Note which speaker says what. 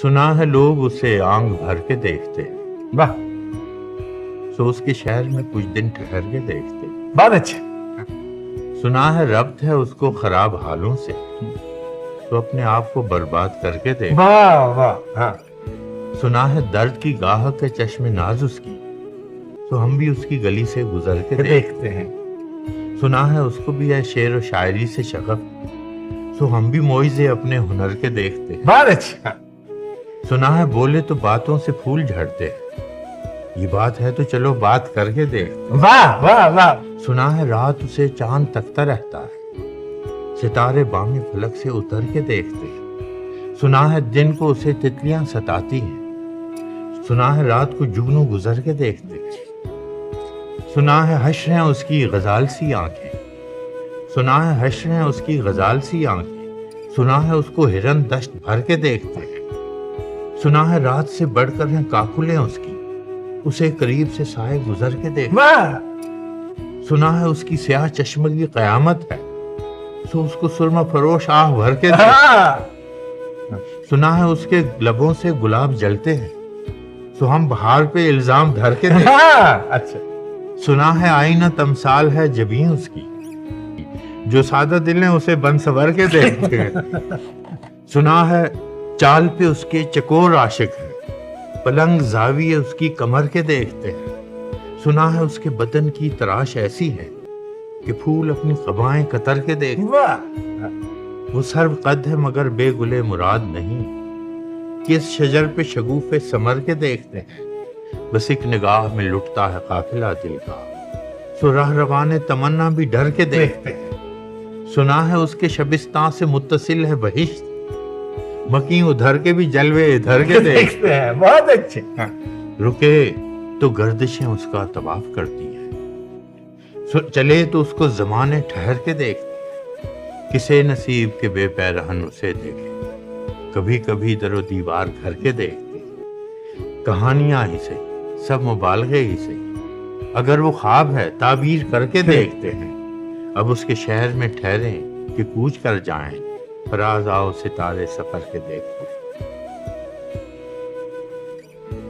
Speaker 1: سنا ہے لوگ اسے آنکھ بھر کے دیکھتے،
Speaker 2: واہ،
Speaker 1: سو اس کے شہر میں کچھ دن ٹھہر کے دیکھتے۔
Speaker 2: بہت اچھا۔
Speaker 1: سنا ہے ربط ہے اس کو خراب حالوں سے، تو اپنے آپ کو برباد کر کے دیکھ۔
Speaker 2: واہ واہ، ہاں،
Speaker 1: سنا ہے درد کی گاہک ہے چشم ناز اس کی، تو ہم بھی اس کی گلی سے گزر کے
Speaker 2: دیکھتے ہیں۔
Speaker 1: سنا ہے اس کو بھی ہے شعر و شاعری سے شغف، سو ہم بھی معجزے اپنے ہنر کے دیکھتے۔
Speaker 2: بہت اچھا۔
Speaker 1: سنا ہے بولے تو باتوں سے پھول جھڑتے، یہ بات ہے تو چلو بات کر کے دیکھتے۔
Speaker 2: واہ واہ واہ،
Speaker 1: سنا ہے رات اسے چاند تکتا رہتا ہے، ستارے بام فلک سے اتر کے دیکھتے۔ سنا ہے دن کو اسے تتلیاں ستاتی ہیں، سنا ہے رات کو جگنو گزر کے دیکھتے۔ سنا ہے حشر ہیں اس کی غزال سی آنکھیں، سنا ہے حشر ہیں اس کی غزال سی آنکھیں، سنا ہے اس کو ہرن دشت بھر کے دیکھتے۔ سنا ہے رات سے بڑھ کر ہیں کاکلیں اس کی، اسے قریب سے سائے گزر کے دیکھتے۔
Speaker 2: واہ،
Speaker 1: سنا ہے اس کی سیاہ چشمگی قیامت ہے، سو اس کو سرما فروش آہ بھر کے دیکھتے۔
Speaker 2: ہاں،
Speaker 1: سنا ہے اس کے لبوں سے گلاب جلتے ہیں، سو ہم بہار پہ الزام دھر کے دیکھتے۔
Speaker 2: ہاں، اچھا۔
Speaker 1: سنا ہے آئینہ تمثال ہے جبیں اس کی، جو سادہ دل ہیں اسے بن سور کے دیکھتے ہیں۔ سنا ہے چال پہ اس کے چکور عاشق ہے، پلنگ زاویے اس کی کمر کے دیکھتے ہیں۔ سنا ہے اس کے بدن کی تراش ایسی ہے کہ پھول اپنی قبائیں قطر کے دیکھتے۔
Speaker 2: واہ،
Speaker 1: وہ سرو قد ہے مگر بے گلے مراد نہیں، کس شجر پہ شگوفے ثمر کے دیکھتے ہیں۔ بس ایک نگاہ میں لٹتا ہے قافلہ دل کا، سو راہ روان تمنا بھی ڈر کے دیکھتے ہیں۔ سنا ہے اس کے شبستان سے متصل ہے بہشت، مکی ادھر کے بھی جلوے ادھر کے دیکھتے۔
Speaker 2: ہیں، بہت اچھے۔
Speaker 1: رکے تو گردشیں اس کا طواف کرتی ہیں، چلے تو اس کو زمانے ٹھہر کے دیکھتے۔ کسے نصیب کے بے پیرہن اسے دیکھے، کبھی کبھی در و دیوار گھر کے دیکھتے۔ کہانیاں ہی سے سب مبالغے ہی سے، اگر وہ خواب ہے تعبیر کر کے دیکھتے ہیں۔ اب اس کے شہر میں ٹھہریں کہ کوچ کر جائیں، فراز آؤ ستارے سفر کے دیکھتے۔